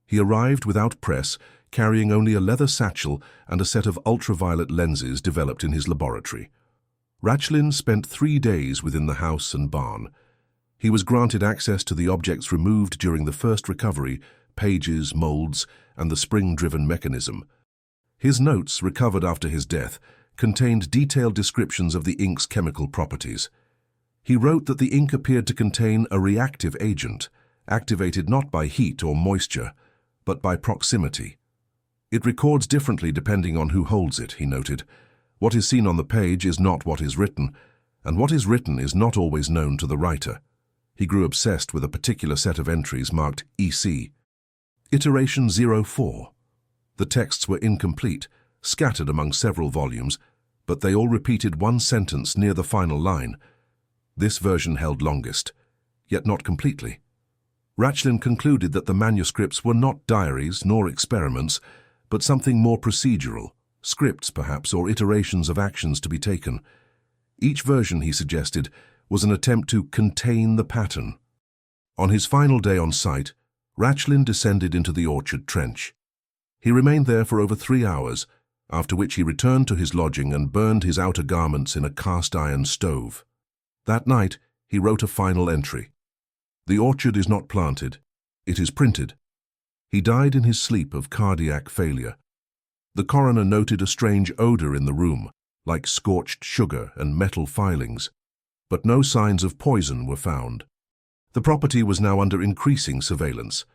He arrived without press, carrying only a leather satchel and a set of ultraviolet lenses developed in his laboratory. Rachlin spent 3 days within the house and barn. He was granted access to the objects removed during the first recovery, pages, molds, and the spring-driven mechanism. His notes, recovered after his death, contained detailed descriptions of the ink's chemical properties. He wrote that the ink appeared to contain a reactive agent, activated not by heat or moisture, but by proximity. It records differently depending on who holds it, he noted. What is seen on the page is not what is written, and what is written is not always known to the writer. He grew obsessed with a particular set of entries marked EC. Iteration 04. The texts were incomplete, scattered among several volumes, but they all repeated one sentence near the final line. This version held longest, yet not completely. Rachlin concluded that the manuscripts were not diaries nor experiments, but something more procedural, scripts perhaps, or iterations of actions to be taken. Each version, he suggested, was an attempt to contain the pattern. On his final day on site, Rachlin descended into the orchard trench. He remained there for over 3 hours, after which he returned to his lodging and burned his outer garments in a cast-iron stove. That night, he wrote a final entry. The orchard is not planted, it is printed. He died in his sleep of cardiac failure. The coroner noted a strange odor in the room, like scorched sugar and metal filings, but no signs of poison were found. The property was now under increasing surveillance.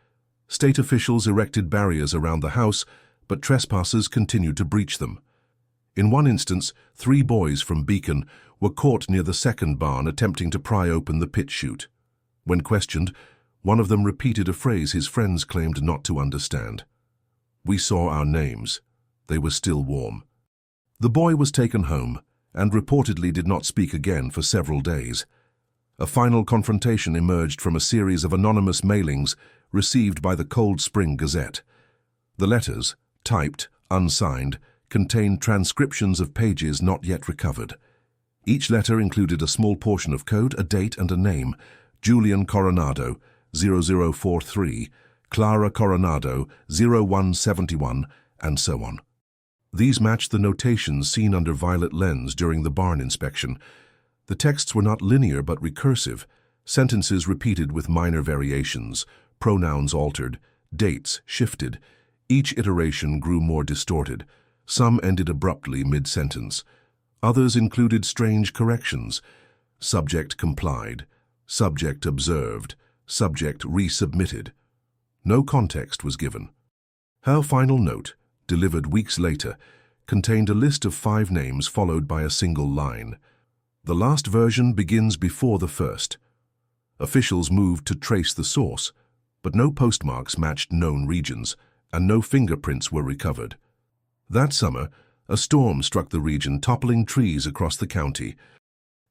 State officials erected barriers around the house, but trespassers continued to breach them. In one instance, 3 boys from Beacon were caught near the second barn attempting to pry open the pit chute. When questioned, one of them repeated a phrase his friends claimed not to understand. "We saw our names. They were still warm." The boy was taken home and reportedly did not speak again for several days. A final confrontation emerged from a series of anonymous mailings received by the Cold Spring Gazette. The letters, typed, unsigned, contained transcriptions of pages not yet recovered. Each letter included a small portion of code, a date and a name: Julian Coronado, 0043, Clara Coronado, 0171, and so on. These matched the notations seen under violet lens during the barn inspection. The texts were not linear but recursive, sentences repeated with minor variations, pronouns altered, dates shifted. Each iteration grew more distorted. Some ended abruptly mid-sentence. Others included strange corrections: subject complied, subject observed, subject resubmitted. No context was given. Her final note, delivered weeks later, contained a list of 5 names followed by a single line. The last version begins before the first. Officials moved to trace the source, but no postmarks matched known regions, and no fingerprints were recovered. That summer, a storm struck the region, toppling trees across the county.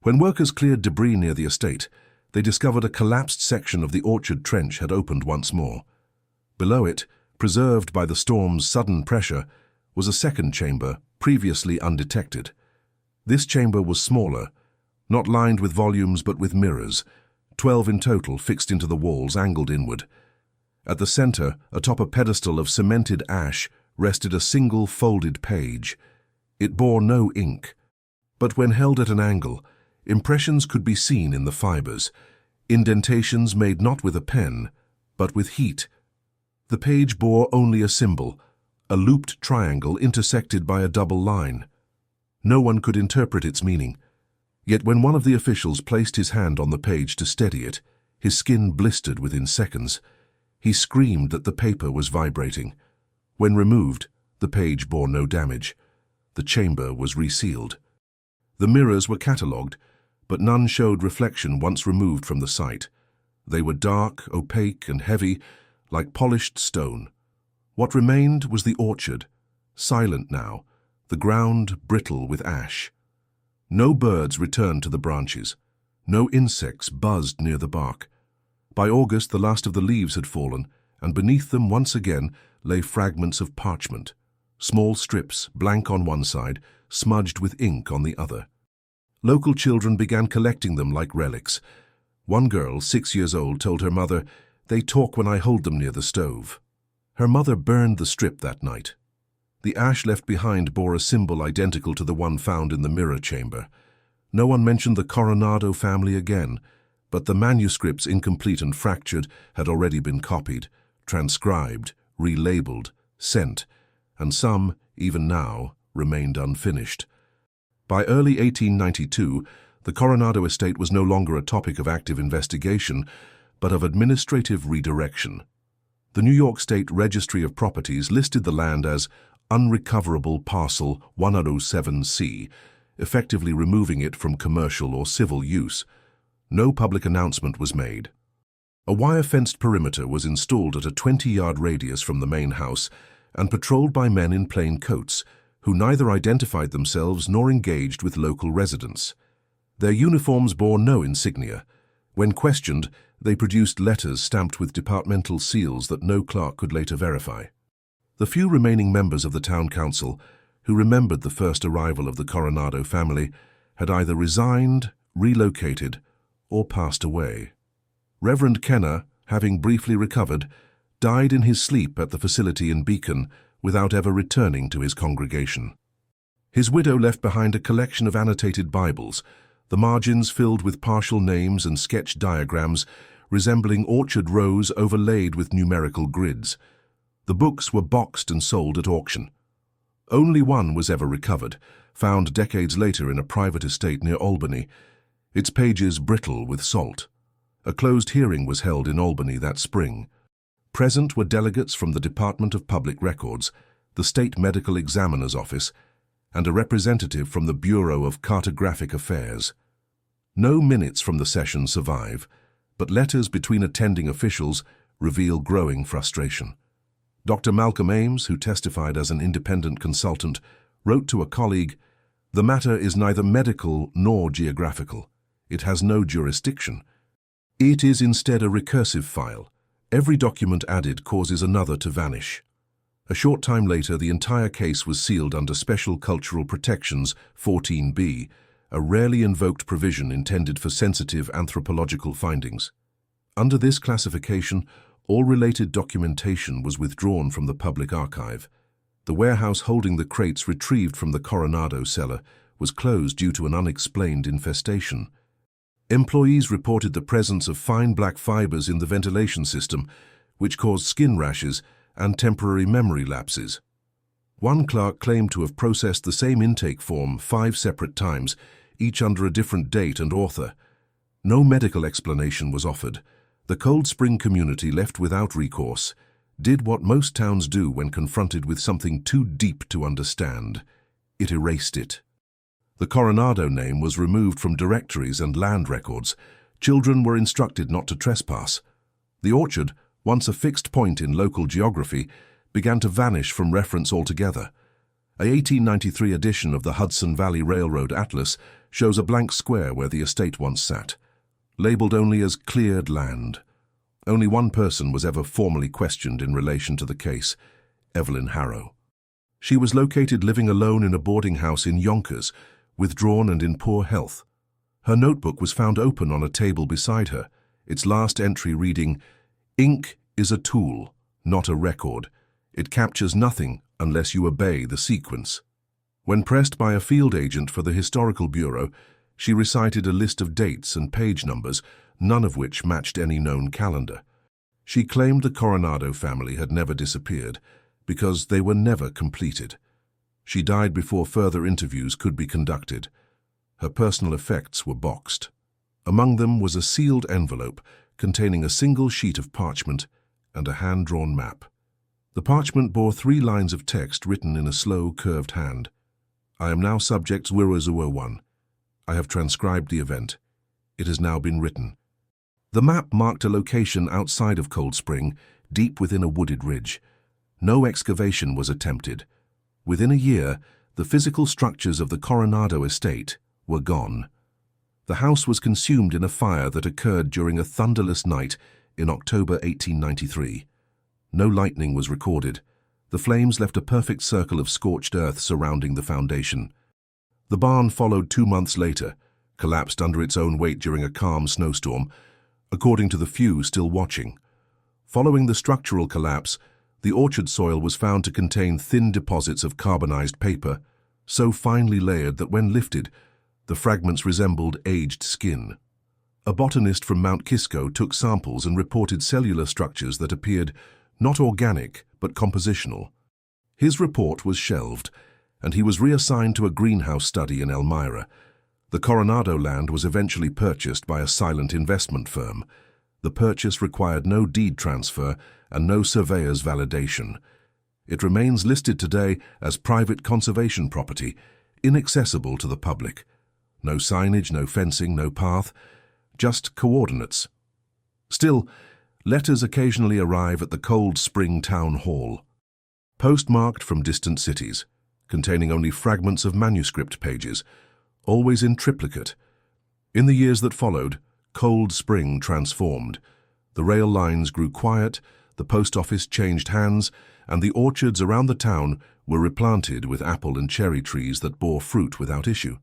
When workers cleared debris near the estate, they discovered a collapsed section of the orchard trench had opened once more. Below it, preserved by the storm's sudden pressure, was a second chamber, previously undetected. This chamber was smaller, not lined with volumes but with mirrors, 12 in total fixed into the walls, angled inward. At the center, atop a pedestal of cemented ash, rested a single folded page. It bore no ink, but when held at an angle, impressions could be seen in the fibers, indentations made not with a pen, but with heat. The page bore only a symbol, a looped triangle intersected by a double line. No one could interpret its meaning. Yet when one of the officials placed his hand on the page to steady it, his skin blistered within seconds. He screamed that the paper was vibrating. When removed, the page bore no damage. The chamber was resealed. The mirrors were catalogued, but none showed reflection once removed from the site. They were dark, opaque, and heavy, like polished stone. What remained was the orchard, silent now, the ground brittle with ash. No birds returned to the branches. No insects buzzed near the bark. By August, the last of the leaves had fallen, and beneath them once again lay fragments of parchment, small strips, blank on one side, smudged with ink on the other. Local children began collecting them like relics. One girl, 6 years old, told her mother, "They talk when I hold them near the stove." Her mother burned the strip that night. The ash left behind bore a symbol identical to the one found in the mirror chamber. No one mentioned the Coronado family again, but the manuscripts, incomplete and fractured, had already been copied, transcribed, relabeled, sent, and some, even now, remained unfinished. By early 1892, the Coronado estate was no longer a topic of active investigation, but of administrative redirection. The New York State Registry of Properties listed the land as Unrecoverable Parcel 107C, effectively removing it from commercial or civil use. No public announcement was made. A wire-fenced perimeter was installed at a 20-yard radius from the main house and patrolled by men in plain coats, who neither identified themselves nor engaged with local residents. Their uniforms bore no insignia. When questioned, they produced letters stamped with departmental seals that no clerk could later verify. The few remaining members of the town council, who remembered the first arrival of the Coronado family, had either resigned, relocated, or passed away. Reverend Kenner, having briefly recovered, died in his sleep at the facility in Beacon without ever returning to his congregation. His widow left behind a collection of annotated Bibles, the margins filled with partial names and sketch diagrams resembling orchard rows overlaid with numerical grids. The books were boxed and sold at auction. Only one was ever recovered, found decades later in a private estate near Albany, its pages brittle with salt. A closed hearing was held in Albany that spring. Present were delegates from the Department of Public Records, the State Medical Examiner's Office, and a representative from the Bureau of Cartographic Affairs. No minutes from the session survive, but letters between attending officials reveal growing frustration. Dr. Malcolm Ames, who testified as an independent consultant, wrote to a colleague, "The matter is neither medical nor geographical. It has no jurisdiction. It is instead a recursive file. Every document added causes another to vanish." A short time later, the entire case was sealed under Special Cultural Protections 14b, a rarely invoked provision intended for sensitive anthropological findings. Under this classification, all related documentation was withdrawn from the public archive. The warehouse holding the crates retrieved from the Coronado cellar was closed due to an unexplained infestation. Employees reported the presence of fine black fibers in the ventilation system, which caused skin rashes and temporary memory lapses. One clerk claimed to have processed the same intake form 5 separate times, each under a different date and author. No medical explanation was offered. The Cold Spring community, left without recourse, did what most towns do when confronted with something too deep to understand. It erased it. The Coronado name was removed from directories and land records. Children were instructed not to trespass. The orchard, once a fixed point in local geography, began to vanish from reference altogether. A 1893 edition of the Hudson Valley Railroad Atlas shows a blank square where the estate once sat, labeled only as cleared land. Only one person was ever formally questioned in relation to the case, Evelyn Harrow. She was located living alone in a boarding house in Yonkers, withdrawn and in poor health. Her notebook was found open on a table beside her, its last entry reading, "Ink is a tool, not a record. It captures nothing unless you obey the sequence." When pressed by a field agent for the Historical Bureau, she recited a list of dates and page numbers, none of which matched any known calendar. She claimed the Coronado family had never disappeared because they were never completed. She died before further interviews could be conducted. Her personal effects were boxed. Among them was a sealed envelope containing a single sheet of parchment and a hand-drawn map. The parchment bore 3 lines of text written in a slow, curved hand. "I am now subject 001. I have transcribed the event. It has now been written." The map marked a location outside of Cold Spring, deep within a wooded ridge. No excavation was attempted. Within a year, the physical structures of the Coronado estate were gone. The house was consumed in a fire that occurred during a thunderless night in October 1893. No lightning was recorded. The flames left a perfect circle of scorched earth surrounding the foundation. The barn followed 2 months later, collapsed under its own weight during a calm snowstorm, according to the few still watching. Following the structural collapse, the orchard soil was found to contain thin deposits of carbonized paper, so finely layered that when lifted, the fragments resembled aged skin. A botanist from Mount Kisco took samples and reported cellular structures that appeared not organic but compositional. His report was shelved, and he was reassigned to a greenhouse study in Elmira. The Coronado land was eventually purchased by a silent investment firm. The purchase required no deed transfer and no surveyor's validation. It remains listed today as private conservation property, inaccessible to the public. No signage, no fencing, no path, just coordinates. Still, letters occasionally arrive at the Cold Spring Town Hall, postmarked from distant cities, containing only fragments of manuscript pages, always in triplicate. In the years that followed, Cold Spring transformed. The rail lines grew quiet, the post office changed hands, and the orchards around the town were replanted with apple and cherry trees that bore fruit without issue.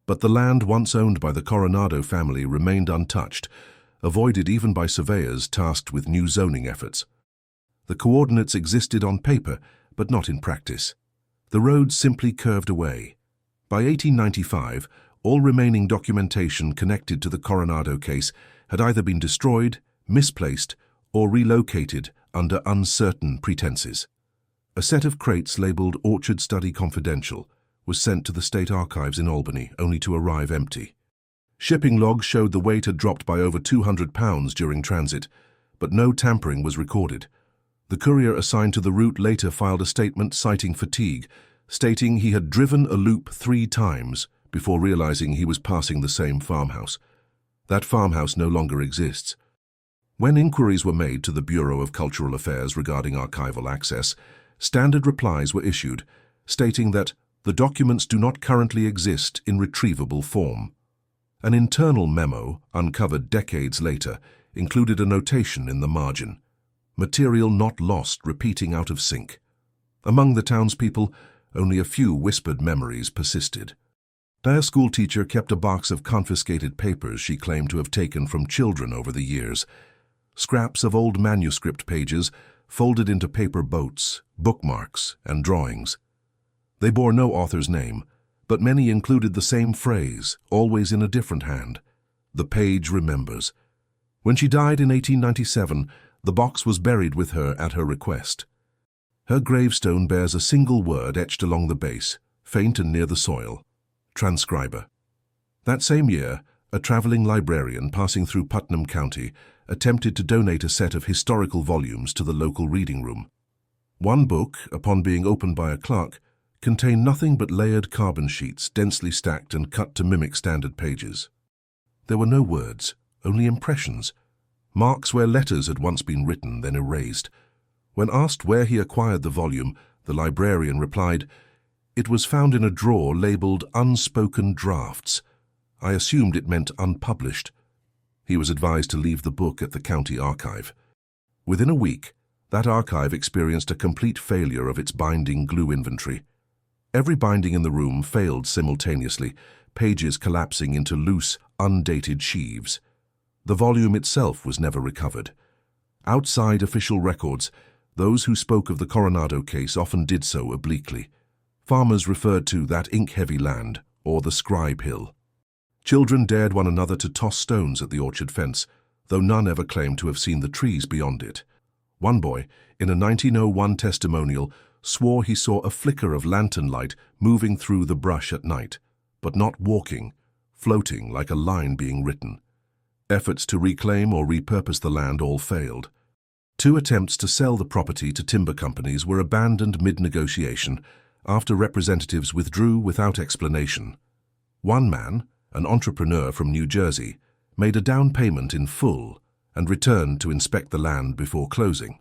But the land once owned by the Coronado family remained untouched, avoided even by surveyors tasked with new zoning efforts. The coordinates existed on paper, but not in practice. The roads simply curved away. By 1895, all remaining documentation connected to the Coronado case had either been destroyed, misplaced, or relocated under uncertain pretenses. A set of crates labeled Orchard Study Confidential was sent to the State Archives in Albany, only to arrive empty. Shipping logs showed the weight had dropped by over 200 pounds during transit, but no tampering was recorded. The courier assigned to the route later filed a statement citing fatigue, stating he had driven a loop 3 times before realizing he was passing the same farmhouse. That farmhouse no longer exists. When inquiries were made to the Bureau of Cultural Affairs regarding archival access, standard replies were issued, stating that the documents do not currently exist in retrievable form. An internal memo, uncovered decades later, included a notation in the margin: material not lost, repeating out of sync. Among the townspeople, only a few whispered memories persisted. A schoolteacher kept a box of confiscated papers she claimed to have taken from children over the years. Scraps of old manuscript pages folded into paper boats, bookmarks, and drawings. They bore no author's name, but many included the same phrase, always in a different hand: "The page remembers." When she died in 1897, the box was buried with her at her request. Her gravestone bears a single word etched along the base, faint and near the soil: transcriber. That same year, a traveling librarian passing through Putnam County attempted to donate a set of historical volumes to the local reading room. One book, upon being opened by a clerk, contained nothing but layered carbon sheets, densely stacked and cut to mimic standard pages. There were no words, only impressions, marks where letters had once been written, then erased. When asked where he acquired the volume, the librarian replied, "It was found in a drawer labeled Unspoken Drafts. I assumed it meant unpublished." He was advised to leave the book at the county archive. Within a week, that archive experienced a complete failure of its binding glue inventory. Every binding in the room failed simultaneously, pages collapsing into loose, undated sheaves. The volume itself was never recovered. Outside official records, those who spoke of the Coronado case often did so obliquely. Farmers referred to that ink-heavy land, or the Scribe Hill. Children dared one another to toss stones at the orchard fence, though none ever claimed to have seen the trees beyond it. One boy, in a 1901 testimonial, swore he saw a flicker of lantern light moving through the brush at night, but not walking, floating like a line being written. Efforts to reclaim or repurpose the land all failed. 2 attempts to sell the property to timber companies were abandoned mid-negotiation after representatives withdrew without explanation. One man, an entrepreneur from New Jersey, made a down payment in full and returned to inspect the land before closing.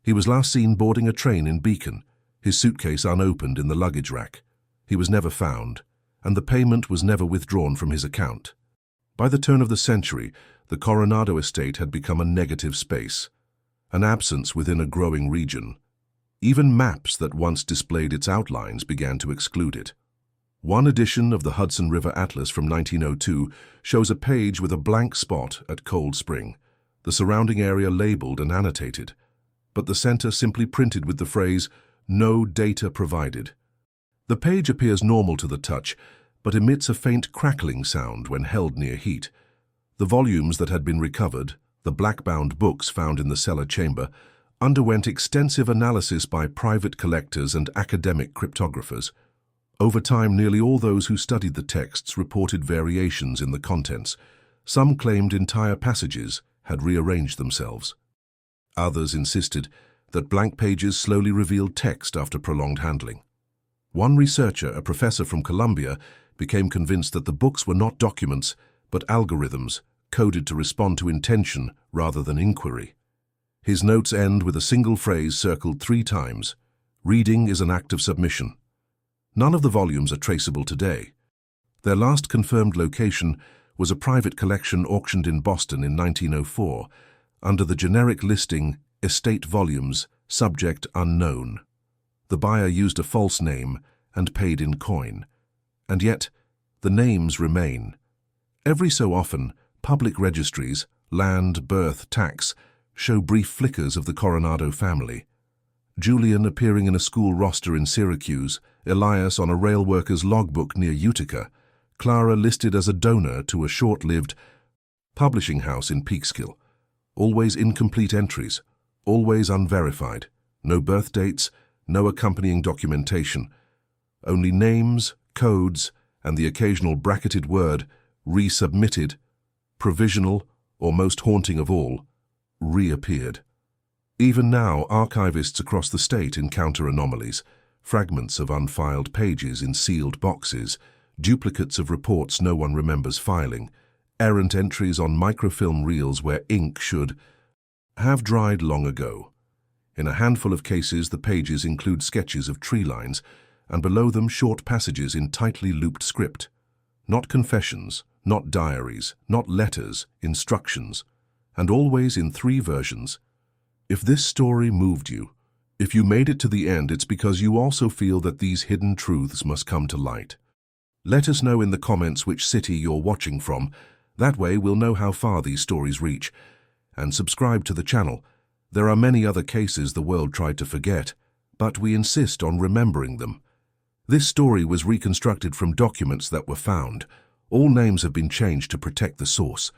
He was last seen boarding a train in Beacon, his suitcase unopened in the luggage rack. He was never found, and the payment was never withdrawn from his account. By the turn of the century, the Coronado estate had become a negative space, an absence within a growing region. Even maps that once displayed its outlines began to exclude it. One edition of the Hudson River Atlas from 1902 shows a page with a blank spot at Cold Spring, the surrounding area labeled and annotated, but the center simply printed with the phrase, "No data provided." The page appears normal to the touch, but emits a faint crackling sound when held near heat. The volumes that had been recovered, the black-bound books found in the cellar chamber, underwent extensive analysis by private collectors and academic cryptographers. Over time, nearly all those who studied the texts reported variations in the contents. Some claimed entire passages had rearranged themselves. Others insisted that blank pages slowly revealed text after prolonged handling. One researcher, a professor from Columbia, became convinced that the books were not documents, but algorithms, coded to respond to intention rather than inquiry. His notes end with a single phrase circled 3 times: "Reading is an act of submission." None of the volumes are traceable today. Their last confirmed location was a private collection auctioned in Boston in 1904, under the generic listing "Estate Volumes, Subject Unknown." The buyer used a false name and paid in coin. And yet, the names remain. Every so often, public registries, land, birth, tax, show brief flickers of the Coronado family. Julian appearing in a school roster in Syracuse, Elias on a rail worker's logbook near Utica, Clara listed as a donor to a short-lived publishing house in Peekskill. Always incomplete entries, always unverified, no birth dates, no accompanying documentation. Only names, codes, and the occasional bracketed word, resubmitted, provisional, or most haunting of all, reappeared. Even now, archivists across the state encounter anomalies, fragments of unfiled pages in sealed boxes, duplicates of reports no one remembers filing, errant entries on microfilm reels where ink should have dried long ago. In a handful of cases, the pages include sketches of tree lines, and below them short passages in tightly looped script. Not confessions, not diaries, not letters, instructions, and always in 3 versions. If this story moved you, if you made it to the end, it's because you also feel that these hidden truths must come to light. Let us know in the comments which city you're watching from. That way we'll know how far these stories reach. And subscribe to the channel. There are many other cases the world tried to forget, but we insist on remembering them. This story was reconstructed from documents that were found. All names have been changed to protect the source.